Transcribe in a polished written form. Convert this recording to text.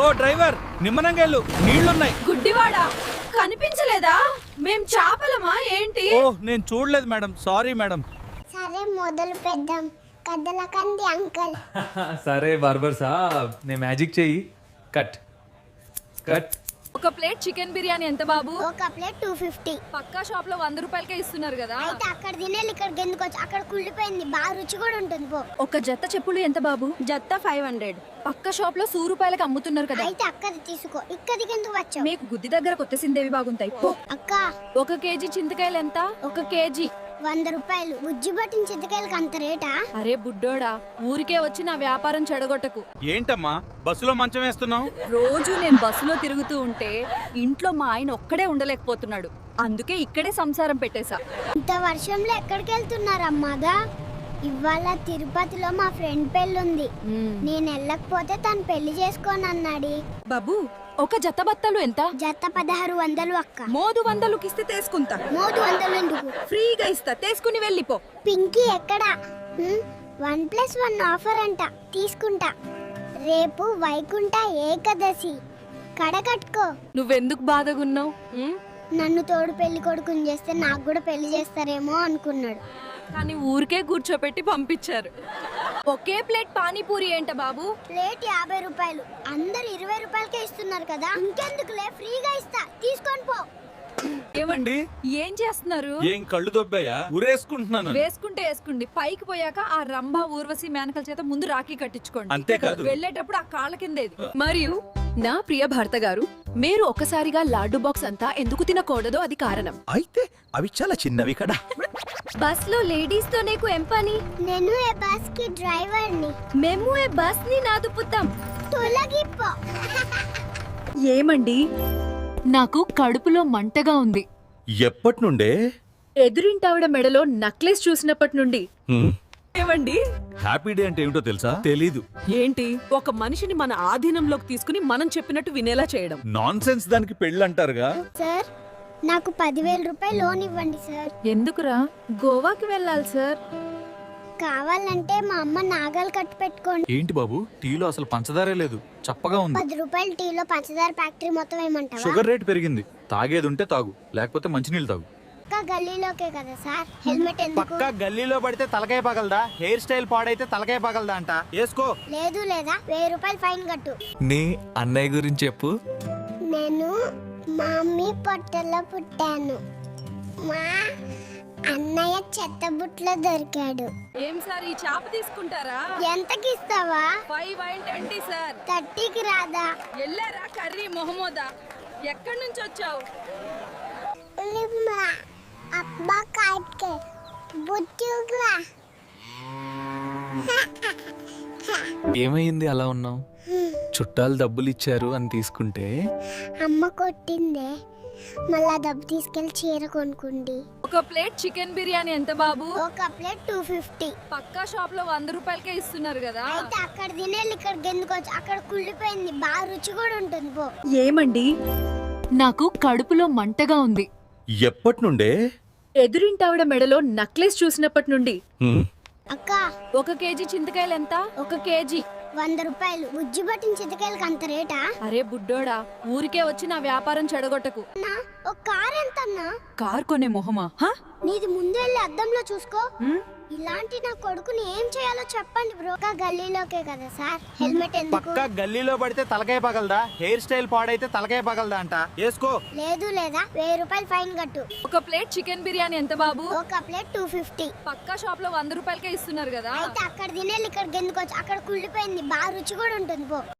ఓ driver, నిమ్మనంగెళ్ళు, నీళ్లున్నాయి. గుడ్డివాడా, కనిపించలేదా? మేం చేపలమా ఏంటి? ఓ నేను చూడలేదు మేడం, సారీ మేడం. సరే మొదలు పెద్దాం. కదలకండి అంకల్. సరే బార్బర్ సాబ్, నేను మ్యాజిక్ చెయ్యి. Cut cut. ఒక ప్లేట్ చికెన్ బిర్యానీ ఎంత బాబు? ఒక ప్లేట్ 250. పక్కా షాప్ లో 100 రూపాయలకే ఇస్తున్నారు కదా. అయితే అక్కడ తినేళ్ళు ఇక్కడికి ఎందుకు వచ్చి? అక్కడ కుళ్ళిపోయింది, బాగా రుచి కూడా ఉంటుంది పో. ఒక జత చెప్పులు ఎంత బాబు? జత 500. పక్క షాప్ లో 100 రూపాయలకి అమ్ముతున్నారు కదా. అయితే అక్కది తీసుకో, ఇక్కడికి ఎందుకు వచ్చావు? మీకు గుద్ది దగ్గర కొత్త సిందేవి బాగుంటాయి. అక్క, 1 కేజీ చింతకాయలు ఎంత? 1 కేజీ 100 రూపాయలు. బుజ్జి పట్టిన చింతకాయలకి అంత రేటా? అరే బుడ్డోడా, ఊరికే వచ్చి నా వ్యాపారం చెడగొట్టకు. ఏంటమ్మా బస్సులో మంచం వేస్తున్నావు? రోజు నేను బస్సులో తిరుగుతూ ఉంటే ఇంట్లో మా ఆయన ఒక్కడే ఉండలేకపోతున్నాడు. అందుకే ఇక్కడే సంసారం పెట్టేశా. ఇంత వర్షంలో ఎక్కడికి వెళ్తున్నారమ్మాగా? ఇవాళ తిరుపతిలో మా ఫ్రెండ్ పెళ్ళుంది. నేను వెళ్ళకపోతే తను పెళ్లి చేసుకోను అన్నాడు. బాబు, ఒక జత బత్తలు ఎంత? జత 1600 అక్క. మోదు 100కి ఇస్తే తీసుకుంటా. మోదు 100 ఎందుకు? ఫ్రీగా ఇస్తా, తీసుకుని వెళ్ళిపో. పింకీ ఎక్కడా? 1+1 ఆఫర్ అంట, తీసుకుంటా. రేపు వైకుంఠ ఏకాదశి, కడకట్టుకో. నువ్వెందుకు బాధగున్నావు? నన్ను తోడు పెళ్లి కొడుకుని చేస్తే నాకు కూడా పెళ్లి చేస్తారేమో అనుకున్నాడు. కానీ ఊరికే కూర్చోపెట్టి పంపించారు. ఒకే ప్లేట్ పానీపూరి ఏంట బాబు? ప్లేట్ 50 రూపాయలు. అందరు 20 రూపాయలకే ఇస్తున్నారు కదా, ఇంకెందుకులే, ఫ్రీగా ఇస్తా, తీసుకొని పో. ఏమండి, ఏం చేస్తున్నారు? ఏం కళ్ళు దొబ్బాయా? ఉరేసుకుంటున్నాను. వేసుకుంటే వేసుకోండి, పైకి పోయాక ఆ రంభ ఊర్వశి మేనకల చేత ముందు రాఖీ కట్టించుకోండి. అంతేకాదు, వెళ్ళేటప్పుడు ఆ కాళ్ళ కిందేది. మరియు నా ప్రియ భర్త గారు, మీరు ఒక్కసారిగా లాడ్డు బాక్స్ అంతా ఎందుకు తినకూడదో అది కారణం. అయితే అవి చాలా చిన్నవి కదా. బస్ లో లేడీస్ తో నీకు ఏం పని? నేను ఏ బస్ కి డ్రైవర్ ని. మేము ఏ బస్ ని నాదుపుతాం. తొలగిపో. ఏమండి, నాకు కడుపులో మంటగా ఉంది. ఎప్పటి నుండే? ఎదురింటావిడ మెడలో నక్లెస్ చూసినప్పటి నుండి. ఏమండి, హ్యాపీ డే అంటే ఏమిటో తెలుసా? తెలీదు. ఏంటి, ఒక మనిషిని మన ఆధీనంలోకి తీసుకుని మనం చెప్పినట్టు వినేలా చేయడం. నాన్ సెన్స్ దానికి పెళ్ళి అంటారుగా. సార్, నాకు 10,000 రూపాయలు లోన్ ఇవ్వండి సార్. ఎందుకురా? గోవాకి వెళ్ళాలి సార్. కావాలంటే మా అమ్మ నాగలు కట్టి పెట్టుకోండి. ఏంటి బాబు, టీలో అసలు పంచదారే లేదు, చప్పగా ఉంది. 10 రూపాయలు టీలో పంచదార ఫ్యాక్టరీ మొత్తం ఏమంటావా? షుగర్ రేట్ పెరిగింది. తాగేది ఉంటే తాగు, లేకపోతే మంచినీళ్ళు తాగు. పక్కా గల్లీలోకే కదా సార్. హెల్మెట్ ఎందుకు? పక్కా గల్లీలో పడితే తలకాయ పగలదా? హెయిర్ స్టైల్ పాడైతే తలకాయ పగలదా అంట. వేసుకో. లేదు లేదా 1000 రూపాయలు ఫైన్ కట్టు. నీ అన్నయ్య గురించి చెప్పు. నేను మా మమ్మీ పొట్టలో పుట్టాను. మా అన్నయ్య చెత్తబుట్లో దొరికాడు. ఏం సార్, ఈ చాప తీసుకుంటారా? ఎంతకి ఇస్తావా? 520 సార్. 30కి రాదా? ఎల్లారా కర్రీ మొహమ్మదా? ఎక్కడి నుంచి వచ్చావు? అబ్బా కాట్కే బుట్టుగా. ఏమైంది అలా ఉన్నావు? చుట్టాలు డబ్బులు ఇచ్చారు అని తీసుకుంటే అమ్మ కొట్టిందే, మళ్ళా డబ్బు తీసుకెళ్లి చీర కొనుక్కుంది. ఒక ప్లేట్ చికెన్ బిర్యానీ ఎంత బాబు? ఒక ప్లేట్ 250. పక్కా షాప్ లో 100 రూపాయలకే ఇస్తున్నారు కదా. అయితే అక్కడ తినేళ్ళు ఇక్కడికి ఎందుకు వచ్చి? అక్కడ కుళ్ళిపోయింది, బాగా రుచి కూడా ఉంటుంది పో. ఏమండి, నాకు కడుపులో మంటగా ఉంది. ఎప్పటి నుండే? ఎదురింటావిడ మెడలో నక్లెస్ చూసినప్పటి నుండి. అక్క, 1 కేజీ చింతకాయలు ఎంత? 1 కేజీ 100 రూపాయలు. బుజ్జి పట్టిన చింతకాయలకి అంత రేటా? అరే బుడ్డోడా, ఊరికే వచ్చి నా వ్యాపారం చెడగొట్టకు. అన్నా, ఒక కార్ ఎంత అన్నా? కార్ కొనే మొహమా? నీది ముందు వెళ్ళి అద్దంలో చూసుకో. ఇలాంటి నా కొడుకుని ఏం చేయాలో చెప్పండి బ్రో. గల్లీలోకే కదా సార్. హెల్మెట్ ఎందుకు? పక్కా గల్లీలో పడితే తలకాయ పగలదా? హెయిర్ స్టైల్ పాడైతే తలకాయ పగలదా అంట. వేసుకో. లేదు లేదా 1000 రూపాయలు ఫైన్ కట్టు. ఒక ప్లేట్ చికెన్ బిర్యానీ ఎంత బాబు? ఒక ప్లేట్ 250. పక్కా షాప్ లో 100 రూపాయలకే ఇస్తున్నారు కదా. అయితే అక్కడ తినేళ్ళు ఇక్కడికి ఎందుకు వచ్చి? అక్కడ కుళ్ళిపోయింది, బాగా రుచి కూడా ఉంటుంది పో.